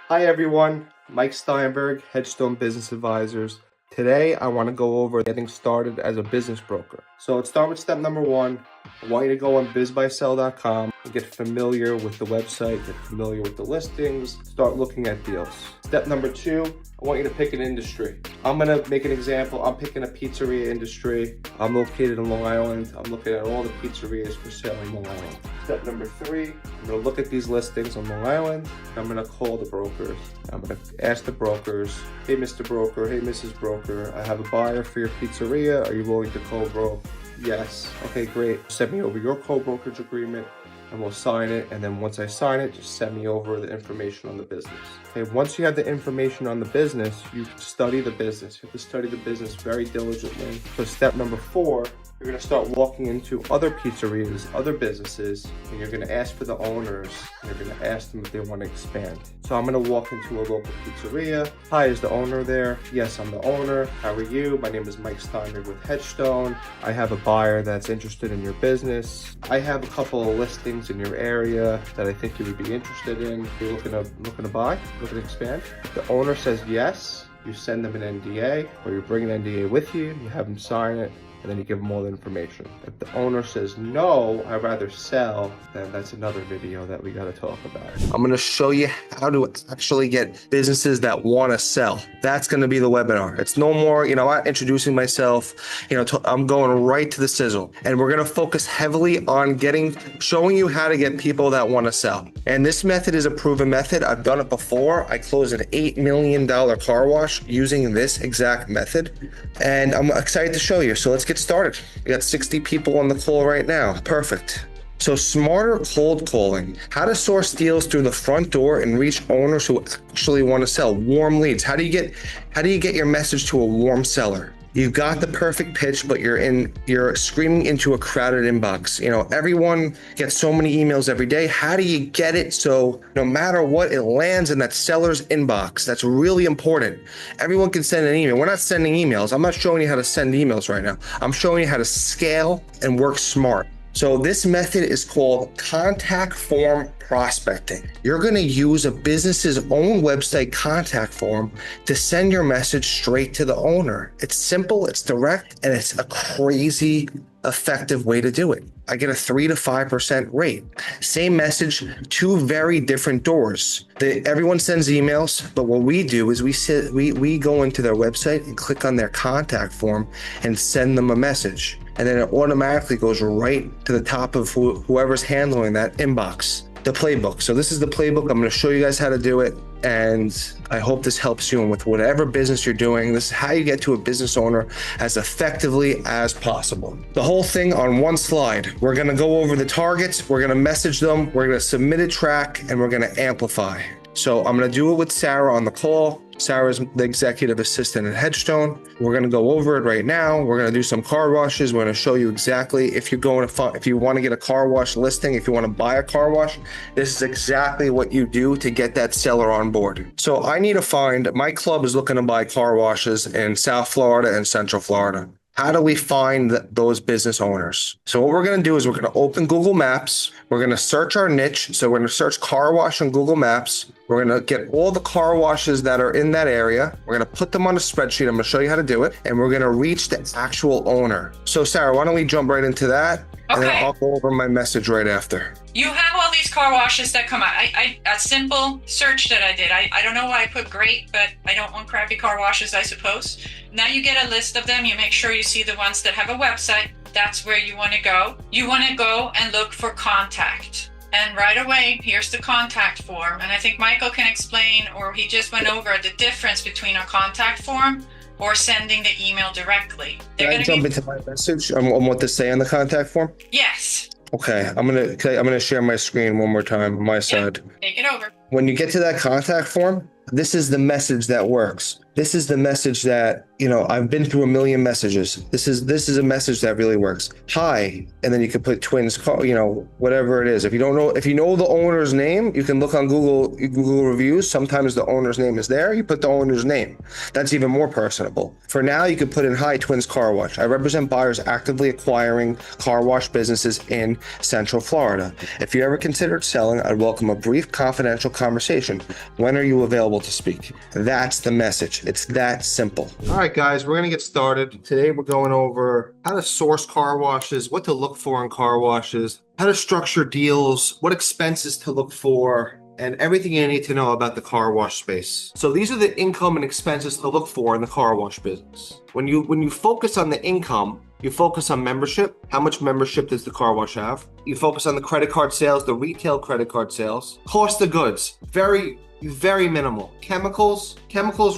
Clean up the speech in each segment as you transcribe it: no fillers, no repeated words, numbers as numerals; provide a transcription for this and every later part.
Hi everyone, Mike Steinberg, Hedgestone Business Advisors. Today I want to go over getting started as a business broker. So let's start with step number one. I want you to go on bizbuysell.com and get familiar with the website, get familiar with the listings, start looking at deals. Step number two, I want you to pick an industry. I'm going to make an example. I'm picking a pizzeria industry. I'm located in Long Island. I'm looking at all the pizzerias for sale in Long Island. Step number three, I'm going to look at these listings on Long Island. I'm going to call the brokers. I'm going to ask the brokers, hey Mr. Broker, hey Mrs. Broker, I have a buyer for your pizzeria. Are you willing to co-broke? Yes. Okay, great. Send me over your co-brokerage agreement and we'll sign it. And then once I sign it, just send me over the information on the business. Okay, once you have the information on the business, you can study the business. You have to study the business very diligently. So step number four, you're going to start walking into other pizzerias, other businesses, and you're going to ask for the owners, and you're going to ask them if they want to expand. So I'm going to walk into a local pizzeria. Hi, is the owner there? Yes, I'm the owner. How are you? My name is Mike Steinberg with Hedgestone. I have a buyer that's interested in your business. I have a couple of listings in your area that I think you would be interested in. You're looking to buy, looking to expand. If the owner says yes, you send them an NDA, or you bring an NDA with you, you have them sign it, and then you give them all the information. If the owner says, no, I'd rather sell, then that's another video that we got to talk about. I'm going to show you how to actually get businesses that want to sell. That's going to be the webinar. It's no more, I'm introducing myself, I'm going right to the sizzle. And we're going to focus heavily on showing you how to get people that want to sell. And this method is a proven method. I've done it before. I closed an $8 million car wash using this exact method. And I'm excited to show you. So let's get started. We got 60 people on the call right now. Perfect. So smarter cold calling, how to source deals through the front door and reach owners who actually want to sell. Warm leads. How do you get your message to a warm seller? You've got the perfect pitch, but you're screaming into a crowded inbox. Everyone gets so many emails every day. How do you get it so no matter what, it lands in that seller's inbox? That's really important. Everyone can send an email. We're not sending emails. I'm not showing you how to send emails right now. I'm showing you how to scale and work smart. So this method is called contact form prospecting. You're going to use a business's own website contact form to send your message straight to the owner. It's simple, it's direct, and it's a crazy effective way to do it. I get a 3 to 5% rate. Same message, two very different doors. Everyone sends emails, but what we do is we go into their website and click on their contact form and send them a message. And then it automatically goes right to the top of whoever's handling that inbox. The playbook. So this is the playbook. I'm going to show you guys how to do it. And I hope this helps you with whatever business you're doing. This is how you get to a business owner as effectively as possible. The whole thing on one slide. We're going to go over the targets. We're going to message them. We're going to submit a track and we're going to amplify. So I'm going to do it with Sarah on the call. Sarah's the executive assistant at Hedgestone. We're going to go over it right now. We're going to do some car washes. We're going to show you exactly if you want to get a car wash listing, if you want to buy a car wash, this is exactly what you do to get that seller on board. So I need to find, my club is looking to buy car washes in South Florida and Central Florida. How do we find those business owners? So what we're going to do is we're going to open Google Maps. We're going to search our niche. So we're going to search car wash on Google Maps. We're going to get all the car washes that are in that area. We're going to put them on a spreadsheet. I'm going to show you how to do it. And we're going to reach the actual owner. So Sarah, why don't we jump right into that? Okay. And then I'll go over my message right after. You have all these car washes that come out. A simple search that I did. I don't know why I put great, but I don't want crappy car washes, I suppose. Now you get a list of them. You make sure you see the ones that have a website. That's where you want to go. You want to go and look for contact. And right away, here's the contact form. And I think Michael can explain, or he just went over the difference between a contact form or sending the email directly. Can I jump into my message on what to say on the contact form? Yes. Okay, I'm gonna share my screen one more time on my side. Take it over. When you get to that contact form, this is the message that works. This is the message that, I've been through a million messages. This is a message that really works. Hi, and then you can put twins, whatever it is. If you know the owner's name, you can look on Google reviews. Sometimes the owner's name is there. You put the owner's name. That's even more personable. For now, you can put in Hi Twins Car Wash. I represent buyers actively acquiring car wash businesses in Central Florida. If you ever considered selling, I'd welcome a brief confidential conversation. When are you available to speak? That's the message. It's that simple. All right, guys, we're going to get started. Today, we're going over how to source car washes, what to look for in car washes, how to structure deals, what expenses to look for, and everything you need to know about the car wash space. So these are the income and expenses to look for in the car wash business. When you focus on the income, you focus on membership. How much membership does the car wash have? You focus on the credit card sales, the retail credit card sales. Cost of goods, very minimal. Chemicals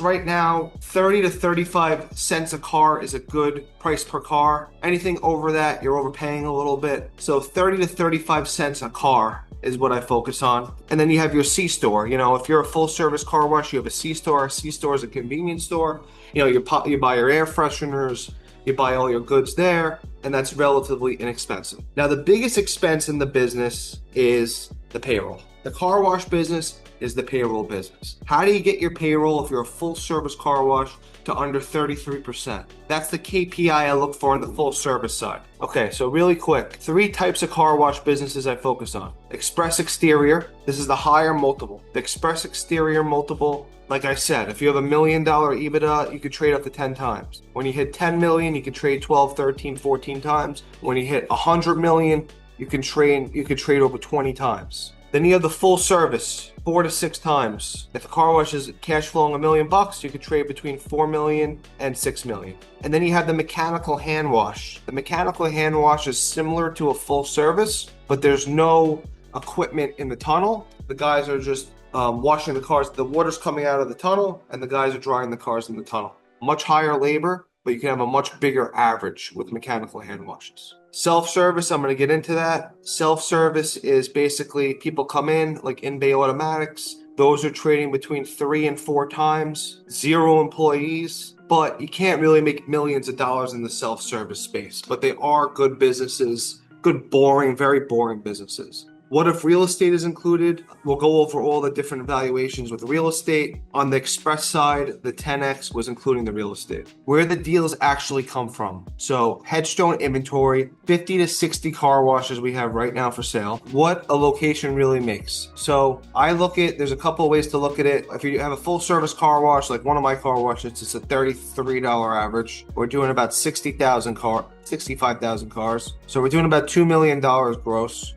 right now, 30 to 35 cents a car is a good price per car. Anything over that, you're overpaying a little bit. So 30 to 35 cents a car is what I focus on. And then you have your C-store. You know, if you're a full service car wash, you have a C-store. A C-store is a convenience store. You know, you buy your air fresheners, you buy all your goods there, and that's relatively inexpensive. Now, the biggest expense in the business is the payroll. The car wash business is the payroll business. How do you get your payroll if you're a full service car wash to under 33%? That's the KPI I look for on the full service side. Okay, so really quick, 3 types of car wash businesses I focus on. Express exterior, this is the higher multiple. The express exterior multiple, like I said, if you have $1 million EBITDA, you could trade up to 10 times. When you hit 10 million, you can trade 12, 13, 14 times. When you hit 100 million, you could trade over 20 times. Then you have the full service, 4 to 6 times. If the car wash is cash flowing $1 million, you could trade between 4 million and 6 million. And then you have the mechanical hand wash. The mechanical hand wash is similar to a full service, but there's no equipment in the tunnel. The guys are just washing the cars. The water's coming out of the tunnel, and the guys are drying the cars in the tunnel. Much higher labor, but you can have a much bigger average with mechanical hand washes. Self-service, I'm going to get into that. Self-service is basically people come in, like in-bay automatics. Those are trading between 3 and 4 times, 0 employees, but you can't really make millions of dollars in the self-service space. But they are good businesses, good, boring, very boring businesses. What if real estate is included? We'll go over all the different evaluations with real estate. On the express side, the 10X was including the real estate. Where the deals actually come from. So Hedgestone inventory, 50 to 60 car washes we have right now for sale. What a location really makes. So I look at, there's a couple of ways to look at it. If you have a full service car wash, like one of my car washes, it's a $33 average. We're doing about 65,000 cars. So we're doing about $2 million gross.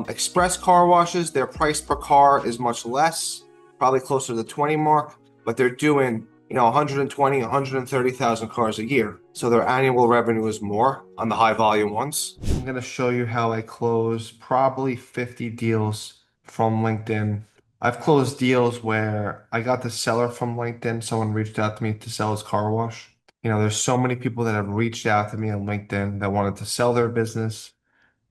Express car washes, their price per car is much less, probably closer to the 20 mark, but they're doing, 120, 130,000 cars a year. So their annual revenue is more on the high volume ones. I'm going to show you how I close probably 50 deals from LinkedIn. I've closed deals where I got the seller from LinkedIn. Someone reached out to me to sell his car wash. There's so many people that have reached out to me on LinkedIn that wanted to sell their business.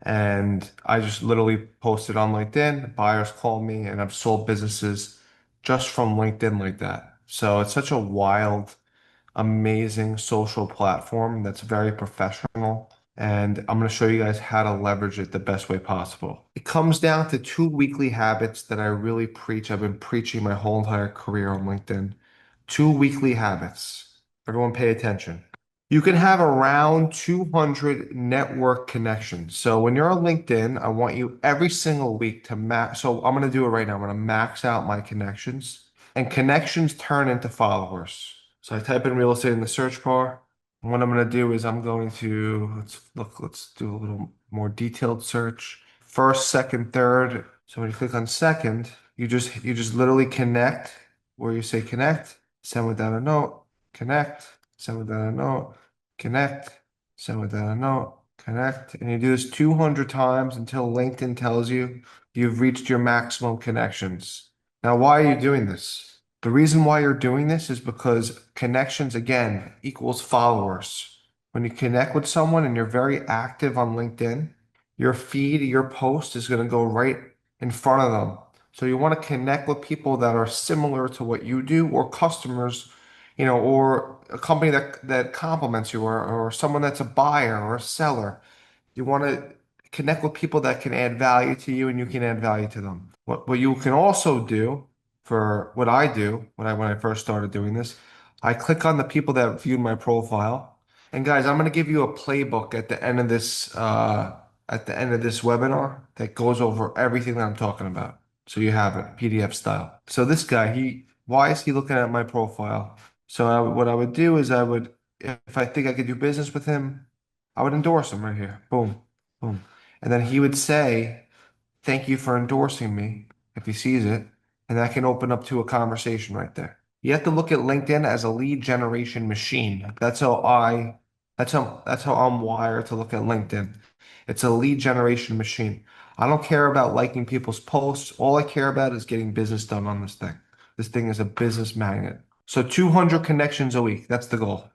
And I just literally posted on LinkedIn, buyers called me, and I've sold businesses just from LinkedIn like that. So it's such a wild, amazing social platform that's very professional. And I'm going to show you guys how to leverage it the best way possible. It comes down to 2 weekly habits that I really preach. I've been preaching my whole entire career on LinkedIn. 2 weekly habits. Everyone pay attention. You can have around 200 network connections. So when you're on LinkedIn, I want you every single week to max. So I'm going to do it right now. I'm going to max out my connections, and connections turn into followers. So I type in real estate in the search bar. And what I'm going to do is I'm going to, let's do a little more detailed search. First, second, third. So when you click on second, you just literally connect where you say connect, send without a note, connect, send without a note, connect, send without a note, connect. And you do this 200 times until LinkedIn tells you you've reached your maximum connections. Now, why are you doing this? The reason why you're doing this is because connections, again, equals followers. When you connect with someone and you're very active on LinkedIn, your feed, your post is going to go right in front of them. So you want to connect with people that are similar to what you do, or customers, or a company that complements you, or someone that's a buyer or a seller. You want to connect with people that can add value to you and you can add value to them. What you can also do, for what I do when I first started doing this, I click on the people that viewed my profile. And guys, I'm going to give you a playbook at the end of this webinar that goes over everything that I'm talking about. So you have it, PDF style. So this guy, why is he looking at my profile? So what I would do is if I think I could do business with him, I would endorse him right here. Boom, boom. And then he would say, thank you for endorsing me, if he sees it. And that can open up to a conversation right there. You have to look at LinkedIn as a lead generation machine. That's how I'm wired to look at LinkedIn. It's a lead generation machine. I don't care about liking people's posts. All I care about is getting business done on this thing. This thing is a business magnet. So 200 connections a week. That's the goal.